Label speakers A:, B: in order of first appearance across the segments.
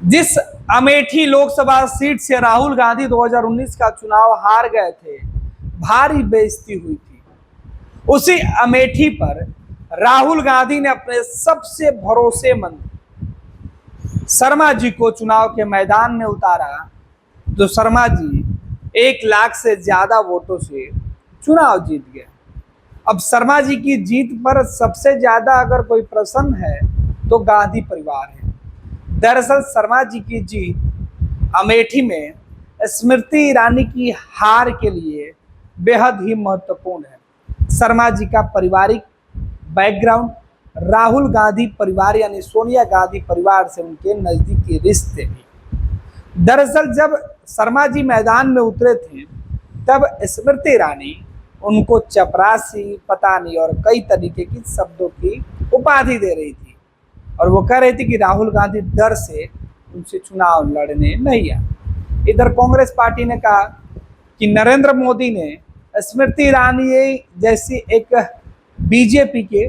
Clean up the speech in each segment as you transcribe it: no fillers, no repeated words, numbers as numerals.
A: जिस अमेठी लोकसभा सीट से राहुल गांधी 2019 का चुनाव हार गए थे, भारी बेइज्जती हुई थी। उसी अमेठी पर राहुल गांधी ने अपने सबसे भरोसेमंद शर्मा जी को चुनाव के मैदान में उतारा, जो शर्मा जी 1 लाख से ज्यादा वोटों से चुनाव जीत गए। अब शर्मा जी की जीत पर सबसे ज्यादा अगर कोई प्रसन्न है तो गांधी परिवार है। दरअसल शर्मा जी की जीत अमेठी में स्मृति ईरानी की हार के लिए बेहद ही महत्वपूर्ण है। शर्मा जी का पारिवारिक बैकग्राउंड राहुल गांधी परिवार यानी सोनिया गांधी परिवार से उनके नजदीकी रिश्ते भी। दरअसल जब शर्मा जी मैदान में उतरे थे तब स्मृति ईरानी उनको चपरासी, पता नहीं और कई तरीके की शब्दों की उपाधि दे रही थी और वो कह रही थी कि राहुल गांधी डर से उनसे चुनाव लड़ने नहीं आए। इधर कांग्रेस पार्टी ने कहा कि नरेंद्र मोदी ने स्मृति ईरानी जैसी एक बीजेपी के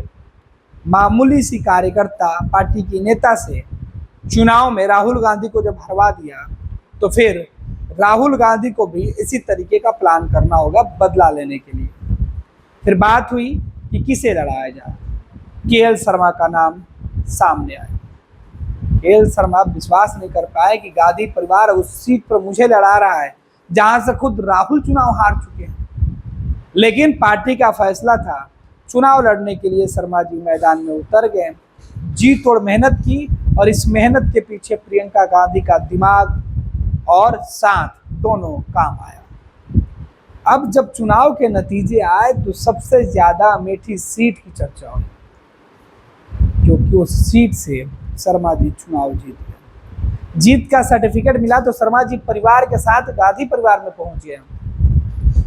A: मामूली सी कार्यकर्ता पार्टी की नेता से चुनाव में राहुल गांधी को जब हरवा दिया तो फिर राहुल गांधी को भी इसी तरीके का प्लान करना होगा बदला लेने के लिए। फिर बात हुई कि किसे लड़ाया जाए। केएल शर्मा का नाम सामने आया। केएल शर्मा विश्वास नहीं कर पाए कि गांधी परिवार उस सीट पर मुझे लड़ा रहा है जहां से खुद राहुल चुनाव हार चुके हैं। लेकिन पार्टी का फैसला था, चुनाव लड़ने के लिए शर्मा जी मैदान में उतर गए, जी तोड़ मेहनत की और इस मेहनत के पीछे प्रियंका गांधी का दिमाग और साथ दोनों काम आया। अब जब चुनाव के नतीजे आए तो सबसे ज्यादा अमेठी सीट की चर्चा हुई, क्योंकि उस सीट से शर्मा जी चुनाव जीत गए। जीत का सर्टिफिकेट मिला तो शर्मा जी परिवार के साथ गांधी परिवार में पहुंच गए।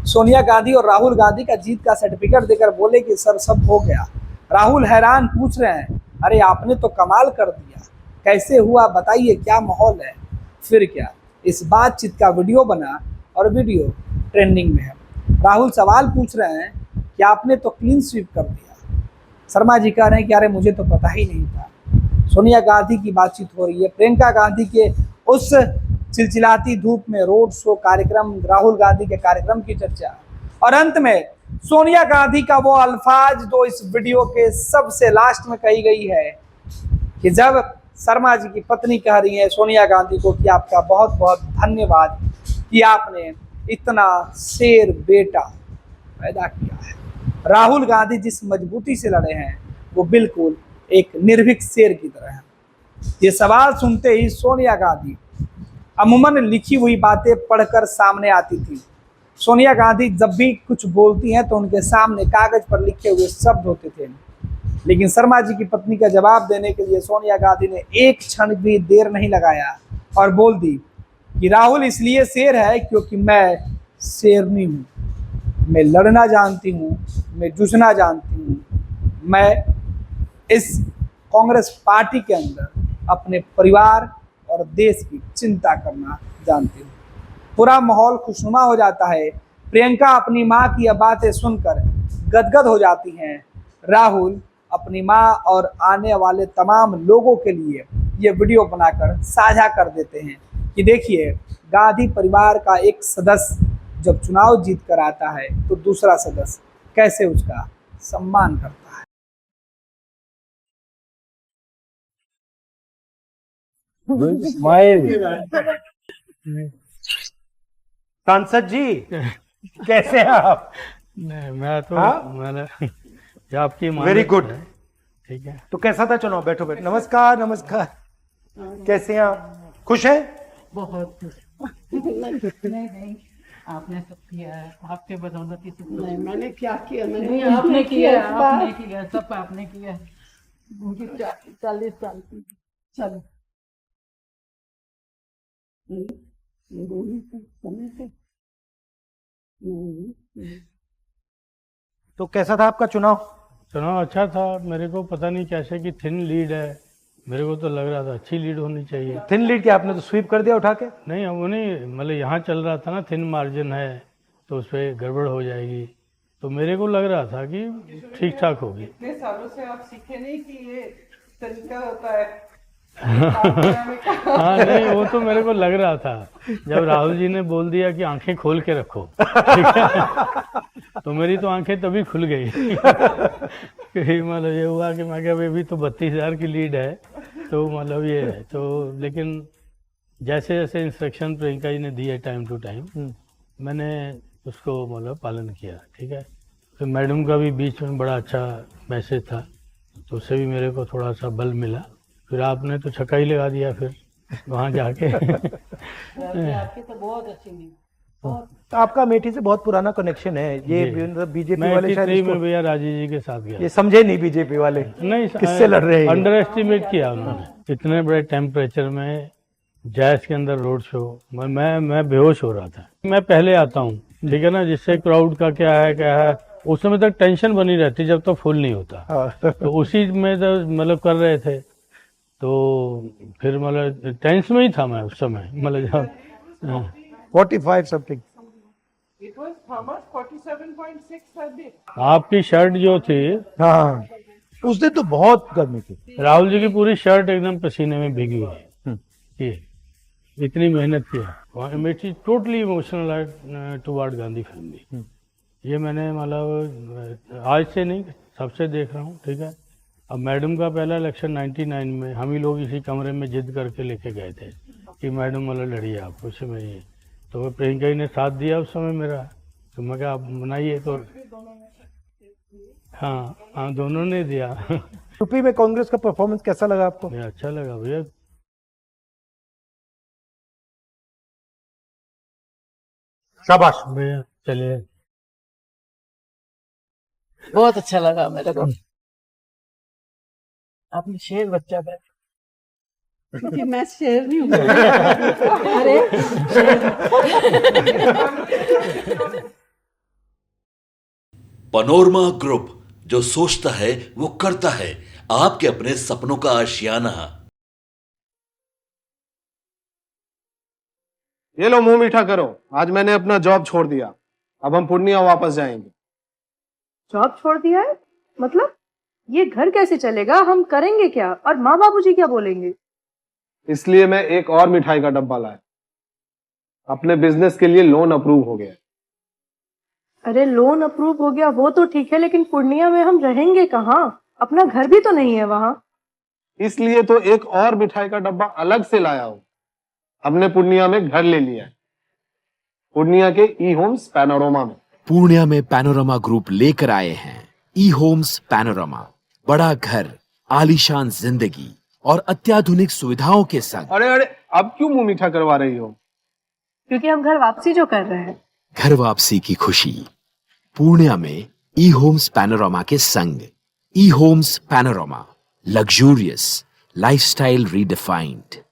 A: सोनिया गांधी और राहुल गांधी का जीत का सर्टिफिकेट देकर बोले कि सर सब हो गया। राहुल हैरान पूछ रहे हैं, अरे आपने तो कमाल कर दिया, कैसे हुआ बताइए, क्या माहौल है? फिर क्या, इस बातचीत का वीडियो बना और वीडियो ट्रेंडिंग में है। राहुल सवाल पूछ रहे हैं कि आपने तो क्लीन स्वीप कर दिया। शर्मा जी कह रहे हैं कि अरे मुझे तो पता ही नहीं था। सोनिया गांधी की बातचीत हो रही है, प्रियंका गांधी के उस चिलचिलाती धूप में रोड शो कार्यक्रम, राहुल गांधी के कार्यक्रम की चर्चा और अंत में सोनिया गांधी का वो अल्फाज जो इस वीडियो के सबसे लास्ट में कही गई है कि जब शर्मा जी की पत्नी कह रही है सोनिया गांधी को कि आपका बहुत बहुत धन्यवाद कि आपने इतना शेर बेटा पैदा किया है। राहुल गांधी जिस मजबूती से लड़े हैं वो बिल्कुल एक निर्भीक शेर की तरह है। ये सवाल सुनते ही सोनिया गांधी अमूमन लिखी हुई बातें पढ़कर सामने आती थी। सोनिया गांधी जब भी कुछ बोलती हैं तो उनके सामने कागज पर लिखे हुए शब्द होते थे, लेकिन शर्मा जी की पत्नी का जवाब देने के लिए सोनिया गांधी ने एक क्षण भी देर नहीं लगाया और बोल दी कि राहुल इसलिए शेर है क्योंकि मैं शेरनी हूँ, मैं लड़ना जानती हूँ, मैं जूझना जानती हूँ, मैं इस कांग्रेस पार्टी के अंदर अपने परिवार और देश की चिंता करना जानती हूँ। पूरा माहौल खुशनुमा हो जाता है। प्रियंका अपनी माँ की यह बातें सुनकर गदगद हो जाती हैं। राहुल अपनी माँ और आने वाले तमाम लोगों के लिए ये वीडियो बनाकर साझा कर देते हैं कि देखिए, गांधी परिवार का एक सदस्य जब चुनाव जीत कर आता है तो दूसरा सदस्य कैसे उसका सम्मान करता है।
B: सांसद जी कैसे हैं आप?
C: नहीं, मैं तो मैंने ये आपकी
B: वेरी गुड,
C: ठीक है।
B: तो कैसा था चुनाव? बैठो बैठो। नमस्कार नमस्कार, कैसे हैं आप? खुश हैं?
D: बहुत नहीं, आपने सब किया है, आपके बदौलत ही सब। नहीं, मैंने क्या किया? मैंने आपने किया, आपने किया, सब आपने किया। उनकी 40 साल की। चलो
B: तो कैसा था आपका चुनाव?
C: चुनाव अच्छा था। मेरे को पता नहीं कैसे कि थिन लीड है, मेरे को तो लग रहा था अच्छी लीड होनी चाहिए।
B: थिन लीड क्या आपने तो स्वीप कर दिया उठा के?
C: नहीं, वो नहीं, मतलब यहाँ चल रहा था ना, थिन मार्जिन है तो उस पर गड़बड़ हो जाएगी, तो मेरे को लग रहा था कि ठीक ठाक होगी।
A: इतने सालों से आप सीखे नहीं कि ये तरीका होता है काम करने का?
C: हाँ नहीं, वो तो मेरे को लग रहा था जब राहुल जी ने बोल दिया कि आंखें खोल के रखो, ठीक है, तो मेरी तो आंखें तभी खुल गई कि मतलब ये हुआ कि मैं क्या अभी तो 32,000 की लीड है, तो मतलब ये है तो। लेकिन जैसे जैसे इंस्ट्रक्शन प्रियंका जी ने दिए टाइम टू टाइम, मैंने उसको मतलब पालन किया, ठीक है। फिर मैडम का भी बीच में बड़ा अच्छा मैसेज था, तो उससे भी मेरे को थोड़ा सा बल मिला। फिर आपने तो छक्का ही लगा दिया फिर वहाँ जाके
D: आपकी तो बहुत अच्छी नींद।
B: आपका अमेठी से बहुत पुराना कनेक्शन है, ये बीजेपी
C: मैं
B: वाले शायद
C: 83 में
B: इसको-
C: भैया राजीव जी के साथ गया।
B: ये समझे नहीं बीजेपी वाले
C: नहीं,
B: किससे लड़ रहे हैं ये?
C: अंडर एस्टिमेट किया उन्होंने। इतने बड़े टेम्परेचर में जैस के अंदर रोड शो, मैं बेहोश हो रहा था। मैं पहले आता हूँ, ठीक है ना, जिससे क्राउड का क्या है उस समय तक टेंशन बनी रहती जब तक फुल नहीं होता।
B: हाँ।
C: तो उसी में तो मतलब कर रहे थे, तो फिर मतलब टेंस में ही था मैं उस समय, मतलब जब
B: 45 something.
A: It was Thomas 47.6 a day.
C: आपकी शर्ट जो थी,
B: हाँ, उस दिन तो बहुत गर्मी थी।
C: राहुल जी की पूरी शर्ट एकदम पसीने में भीगी हुई है। ये इतनी मेहनत की है। Amethi totally emotional toward Gandhi family. ये मैंने मतलब आज से नहीं, सबसे देख रहा हूँ, ठीक है। अब मैडम का पहला इलेक्शन 99 में हम ही लोग इसी कमरे में जिद करके लेके गए थे कि मैडम मतलब लड़िए आप, कुछ में ये, तो प्रियंका जी ने साथ दिया उस समय मेरा, तो मैं कहा आप बनाइए, तो हाँ दोनों ने दिया
B: यूपी में कांग्रेस का परफॉर्मेंस कैसा लगा आपको?
C: ये अच्छा लगा भैया।
B: शाबाश।
C: भैया चलिए।
D: बहुत अच्छा लगा मेरे को। आपने शेर बच्चा बैठ, क्योंकि मैं शेर नहीं हूँ। अरे
E: पनोरमा ग्रुप, जो सोचता है वो करता है, आपके अपने सपनों का आशियाना।
F: ये लो मुंह मीठा करो, आज मैंने अपना जॉब छोड़ दिया, अब हम पूर्णिया वापस जाएंगे।
G: जॉब छोड़ दिया है? मतलब ये घर कैसे चलेगा? हम करेंगे क्या? और माँ बाबूजी क्या बोलेंगे?
F: इसलिए मैं एक और मिठाई का डब्बा लाया, अपने बिजनेस के लिए लोन अप्रूव हो गया।
G: अरे लोन अप्रूव हो गया वो तो ठीक है, लेकिन पूर्णिया में हम रहेंगे कहाँ? अपना घर भी तो नहीं है वहाँ।
F: इसलिए तो एक और मिठाई का डब्बा अलग से लाया हूं। हमने पूर्णिया में घर ले लिया है, पूर्णिया के ई होम्स पैनोरमा में।
H: पूर्णिया में पैनोरमा ग्रुप लेकर आए हैं ई होम्स पैनोरमा। बड़ा घर, आलीशान जिंदगी और अत्याधुनिक सुविधाओं के संग।
F: अरे अब क्यों मुंह मीठा करवा रही हो?
G: क्योंकि हम घर वापसी जो कर रहे हैं।
H: घर वापसी की खुशी पूर्णिया में ई होम्स पैनोरमा के संग। ई Homes Panorama, luxurious lifestyle redefined.